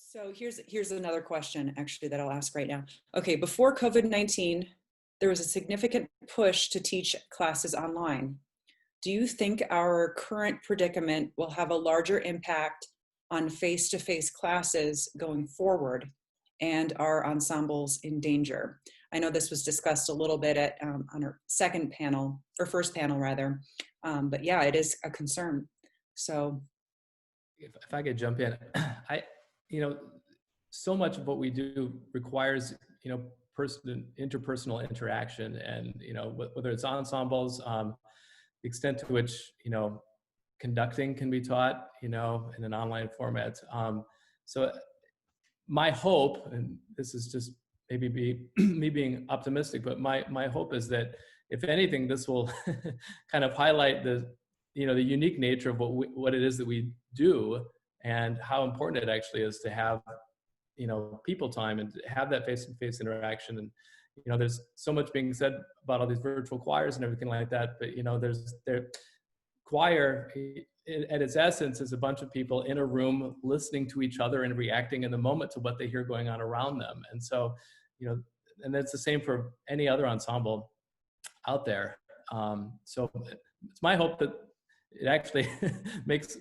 So here's another question actually that I'll ask right now. Okay, before COVID-19, there was a significant push to teach classes online. Do you think our current predicament will have a larger impact on face-to-face classes going forward, and are ensembles in danger? I know this was discussed a little bit at on our second panel, or first panel rather, but yeah, it is a concern. So if I could jump in, you know, so much of what we do requires, interpersonal interaction, and, whether it's ensembles, the extent to which, conducting can be taught, in an online format. So my hope, and this is just maybe me being optimistic, but my hope is that if anything, this will kind of highlight the unique nature of what it is that we do, and how important it actually is to have, people time and to have that face-to-face interaction. And, there's so much being said about all these virtual choirs and everything like that, but, choir at its essence is a bunch of people in a room listening to each other and reacting in the moment to what they hear going on around them. And so, and that's the same for any other ensemble out there. So it's my hope that it actually makes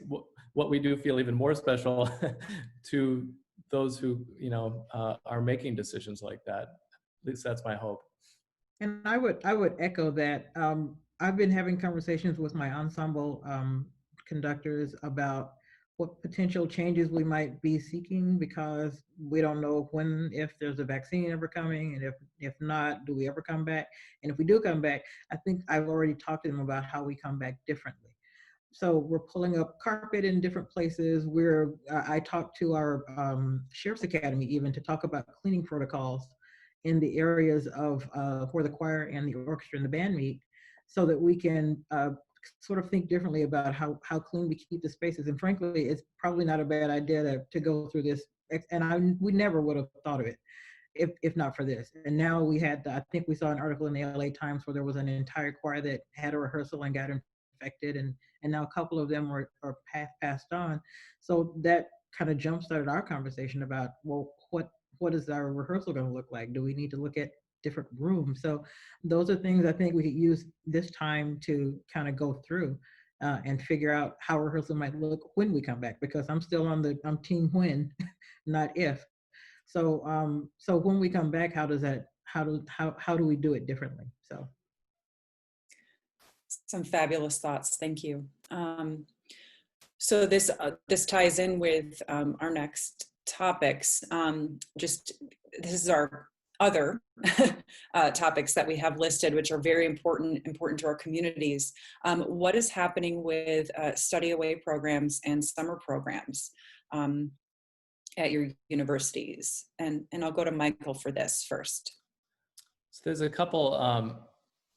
what we do feel even more special to those who, are making decisions like that. At least that's my hope. And I would echo that. I've been having conversations with my ensemble conductors about what potential changes we might be seeking, because we don't know if there's a vaccine ever coming, and if not, do we ever come back? And if we do come back, I think I've already talked to them about how we come back differently. So we're pulling up carpet in different places. I talked to our Sheriff's Academy even to talk about cleaning protocols in the areas of where the choir and the orchestra and the band meet, so that we can sort of think differently about how clean we keep the spaces. And frankly, it's probably not a bad idea to go through this. And we never would have thought of it if not for this. And now I think we saw an article in the LA Times where there was an entire choir that had a rehearsal and got infected, and now a couple of them are passed on. So that kind of jump-started our conversation about, well, what is our rehearsal going to look like? Do we need to look at different rooms? So those are things I think we could use this time to kind of go through and figure out how rehearsal might look when we come back, because I'm team when, not if. So so when we come back, how do we do it differently? So some fabulous thoughts. Thank you. So this ties in with our next topics. This is our other topics that we have listed, which are very important to our communities. What is happening with study away programs and summer programs at your universities? And I'll go to Michael for this first. So there's a couple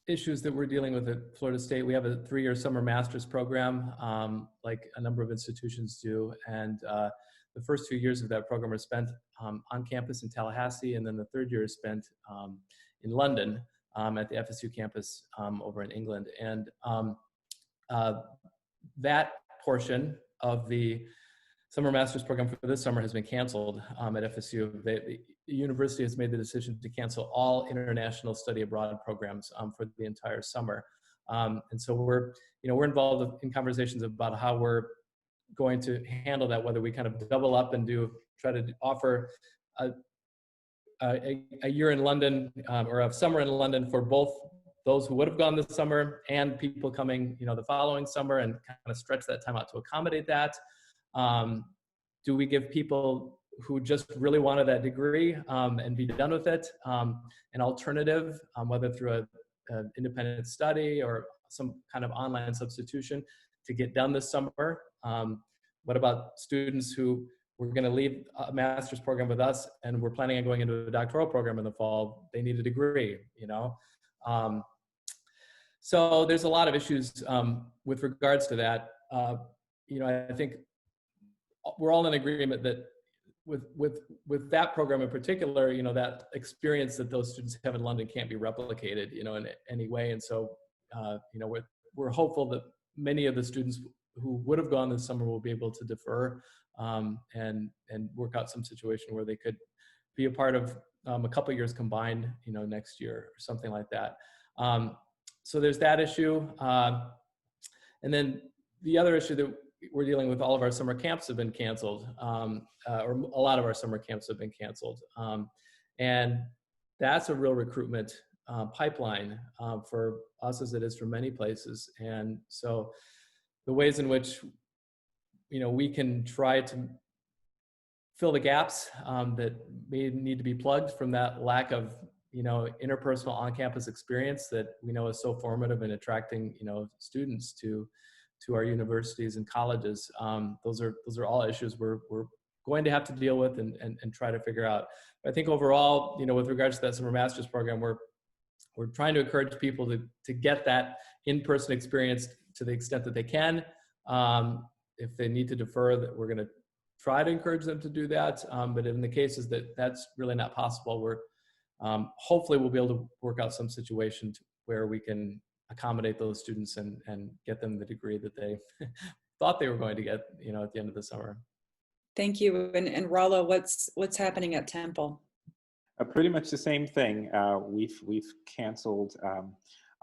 issues that we're dealing with at Florida State. We have a 3-year summer master's program, like a number of institutions do. And the first 2 years of that program are spent on campus in Tallahassee, and then the third year is spent in London at the FSU campus over in England. And that portion of the summer master's program for this summer has been canceled at FSU. The university has made the decision to cancel all international study abroad programs for the entire summer. And so we're involved in conversations about how we're going to handle that, whether we kind of double up and try to offer a year in London or a summer in London for both those who would have gone this summer and people coming, the following summer, and kind of stretch that time out to accommodate that. Do we give people who just really wanted that degree and be done with it an alternative, whether through an independent study or some kind of online substitution to get done this summer? What about students who were going to leave a master's program with us and we're planning on going into a doctoral program in the fall? They need a degree, So there's a lot of issues with regards to that. I think we're all in agreement that with that program in particular, that experience that those students have in London can't be replicated, in any way. And so, we're hopeful that many of the students who would have gone this summer will be able to defer and work out some situation where they could be a part of a couple of years combined, next year or something like that. So there's that issue. And then the other issue that we're dealing with, all of our summer camps have been canceled, or a lot of our summer camps have been canceled. And that's a real recruitment pipeline for us, as it is for many places. And so the ways in which, we can try to fill the gaps that may need to be plugged from that lack of, interpersonal on-campus experience that we know is so formative in attracting, students to our universities and colleges. Those are all issues we're going to have to deal with and try to figure out. But I think overall, with regards to that summer master's program, we're trying to encourage people to get that in-person experience to the extent that they can. If they need to defer, that we're going to try to encourage them to do that. But in the cases that that's really not possible, we're hopefully we'll be able to work out some situation where we can accommodate those students and get them the degree that they thought they were going to get, at the end of the summer. Thank you. And Rala, what's happening at Temple? Pretty much the same thing. We've canceled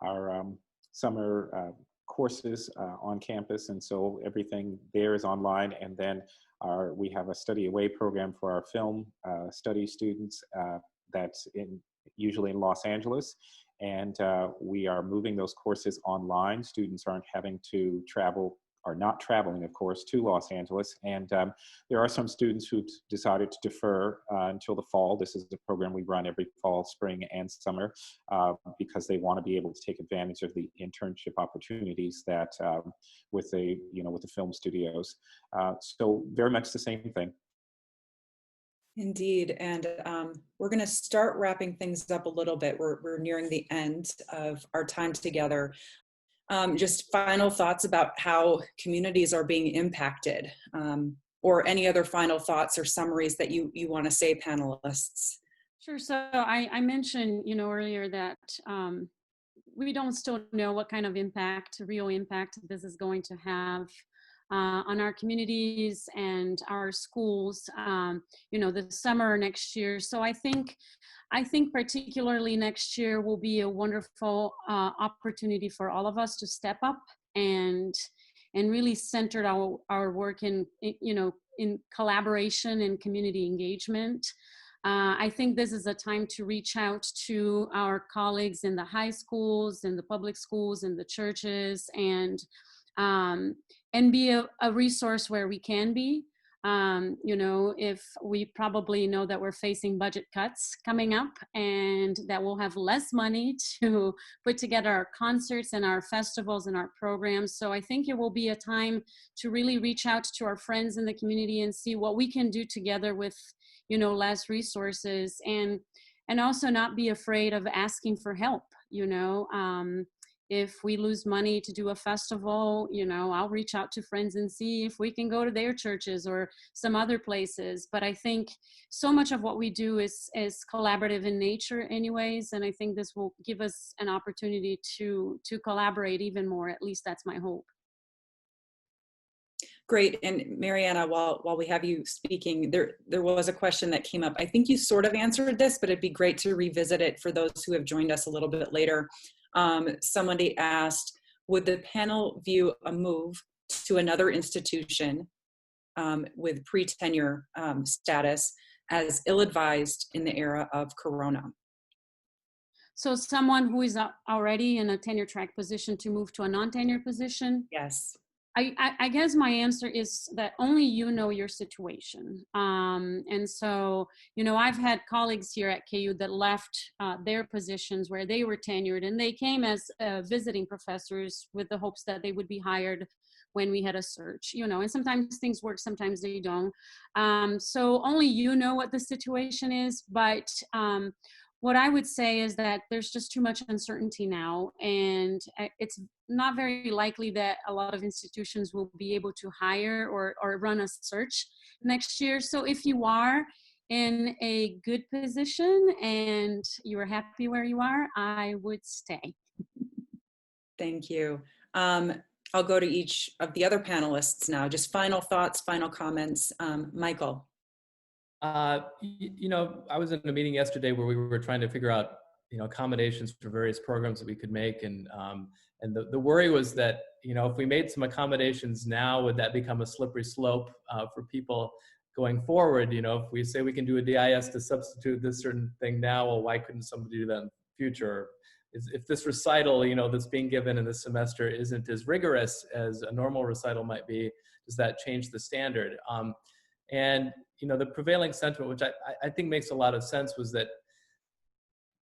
our summer courses on campus, and so everything there is online. And then we have a study away program for our film study students that's usually in Los Angeles. And we are moving those courses online. Students aren't having to travel, or not traveling, of course, to Los Angeles. And there are some students who decided to defer until the fall. This is the program we run every fall, spring, and summer because they want to be able to take advantage of the internship opportunities that with the film studios. So very much the same thing. Indeed. And we're going to start wrapping things up a little bit. We're nearing the end of our time together. Just final thoughts about how communities are being impacted, or any other final thoughts or summaries that you want to say, panelists. Sure. So I mentioned, earlier that we don't still know what kind of real impact this is going to have on our communities and our schools, the summer next year. So I think particularly next year will be a wonderful opportunity for all of us to step up and really center our work in collaboration and community engagement. I think this is a time to reach out to our colleagues in the high schools, in the public schools, in the churches, and be a resource where we can be. If we probably know that we're facing budget cuts coming up and that we'll have less money to put together our concerts and our festivals and our programs. So I think it will be a time to really reach out to our friends in the community and see what we can do together with, less resources, and also not be afraid of asking for help. If we lose money to do a festival, I'll reach out to friends and see if we can go to their churches or some other places. But I think so much of what we do is collaborative in nature anyways. And I think this will give us an opportunity to collaborate even more. At least that's my hope. Great. And Mariana, while we have you speaking, there was a question that came up. I think you sort of answered this, but it'd be great to revisit it for those who have joined us a little bit later. Somebody asked, would the panel view a move to another institution with pre-tenure status as ill-advised in the era of Corona? So someone who is already in a tenure track position to move to a non-tenure position? Yes. I guess my answer is that only you know your situation. And so, I've had colleagues here at KU that left their positions where they were tenured, and they came as visiting professors with the hopes that they would be hired when we had a search, and sometimes things work, sometimes they don't. So only you know what the situation is, but what I would say is that there's just too much uncertainty now, and it's not very likely that a lot of institutions will be able to hire or run a search next year. So if you are in a good position and you are happy where you are, I would stay. Thank you. I'll go to each of the other panelists now. Just final thoughts, final comments. Michael. You know, I was in a meeting yesterday where we were trying to figure out, you know, accommodations for various programs that we could make. And the worry was that, you know, if we made some accommodations now, would that become a slippery slope for people going forward? You know, if we say we can do a DIS to substitute this certain thing now, well, why couldn't somebody do that in the future? If this recital, you know, that's being given in this semester isn't as rigorous as a normal recital might be, does that change the standard? And, you know, the prevailing sentiment, which I think makes a lot of sense, was that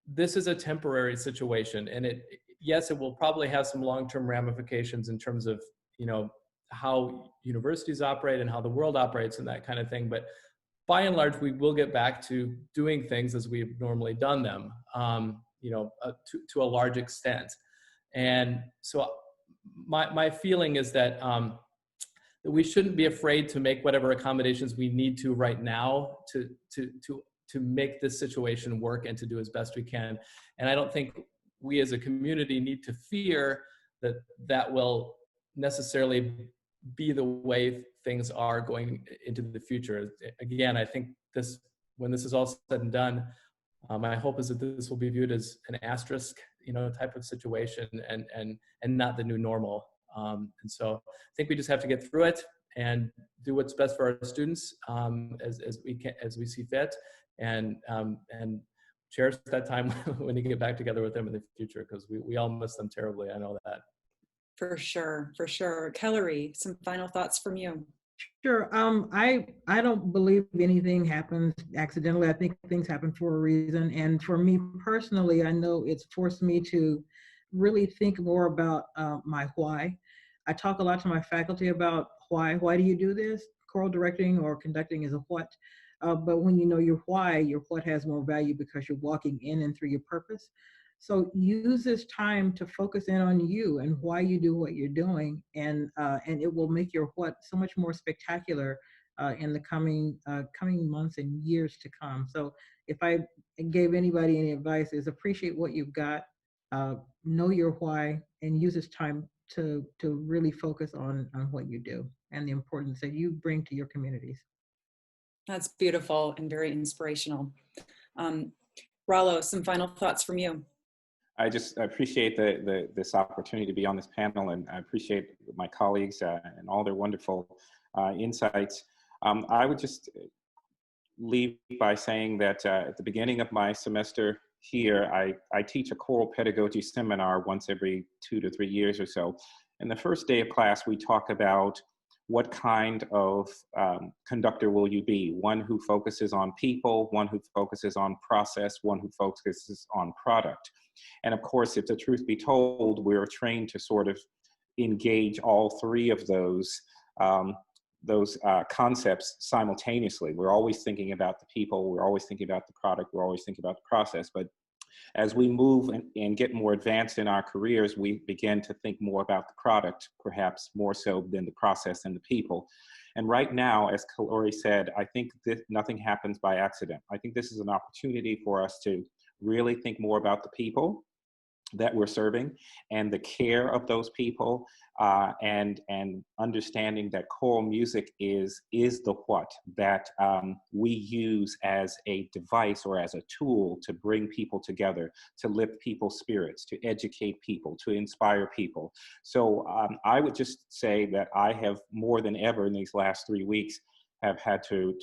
this is a temporary situation. And yes, it will probably have some long-term ramifications in terms of, you know, how universities operate and how the world operates and that kind of thing. But by and large, we will get back to doing things as we've normally done them, you know, to a large extent. And so my feeling is that, that we shouldn't be afraid to make whatever accommodations we need to right now to make this situation work and to do as best we can. And I don't think we as a community need to fear that that will necessarily be the way things are going into the future. Again, I think this, when this is all said and done, my hope is that this will be viewed as an asterisk, you know, type of situation and not the new normal. And so I think we just have to get through it and do what's best for our students as we see fit, and cherish that time when you get back together with them in the future, because we all miss them terribly. I know that. For sure, for sure. Kellery, some final thoughts from you. Sure. I don't believe anything happens accidentally. I think things happen for a reason. And for me personally, I know it's forced me to really think more about my why. I talk a lot to my faculty about why. Why do you do this? Choral directing or conducting is a what. But when you know your why, your what has more value because you're walking in and through your purpose. So use this time to focus in on you and why you do what you're doing, and it will make your what so much more spectacular in the coming months and years to come. So if I gave anybody any advice, is appreciate what you've got, know your why, and use this time to really focus on what you do and the importance that you bring to your communities. That's beautiful and very inspirational. Rollo, some final thoughts from you. I appreciate this opportunity to be on this panel, and I appreciate my colleagues and all their wonderful insights. I would just leave by saying that at the beginning of my semester here, I teach a choral pedagogy seminar once every 2 to 3 years or so. And the first day of class, we talk about what kind of conductor will you be? One who focuses on people, one who focuses on process, one who focuses on product. And of course, if the truth be told, we're trained to sort of engage all three of those concepts simultaneously. We're always thinking about the people, we're always thinking about the product, we're always thinking about the process. But as we move and get more advanced in our careers, we begin to think more about the product, perhaps more so than the process and the people. And right now, as Kellery said, I think that nothing happens by accident. I think this is an opportunity for us to really think more about the people that we're serving and the care of those people, and understanding that choral music is the what that we use as a device or as a tool to bring people together, to lift people's spirits, to educate people, to inspire people. So I would just say that I have more than ever in these last 3 weeks have had to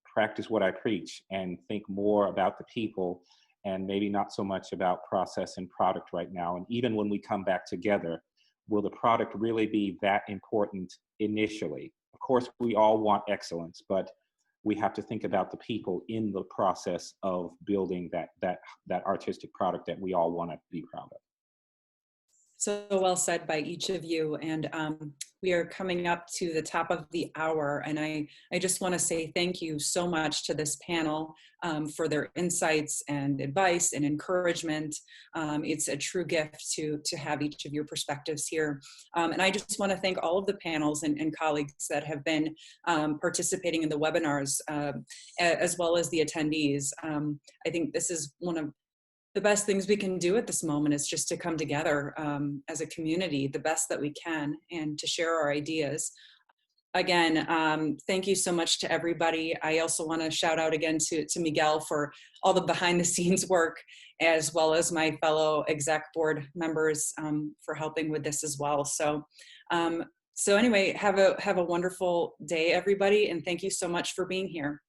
practice what I preach and think more about the people, and maybe not so much about process and product right now. And even when we come back together, will the product really be that important initially? Of course, we all want excellence, but we have to think about the people in the process of building that artistic product that we all want to be proud of. So well said by each of you. And we are coming up to the top of the hour. And I just want to say thank you so much to this panel for their insights and advice and encouragement. It's a true gift to have each of your perspectives here. And I just want to thank all of the panels and colleagues that have been participating in the webinars, as well as the attendees. I think this is one of the best things we can do at this moment is just to come together as a community the best that we can and to share our ideas. Again, thank you so much to everybody. I also want to shout out again to Miguel for all the behind the scenes work, as well as my fellow exec board members for helping with this as well. So anyway, have a wonderful day, everybody, and thank you so much for being here.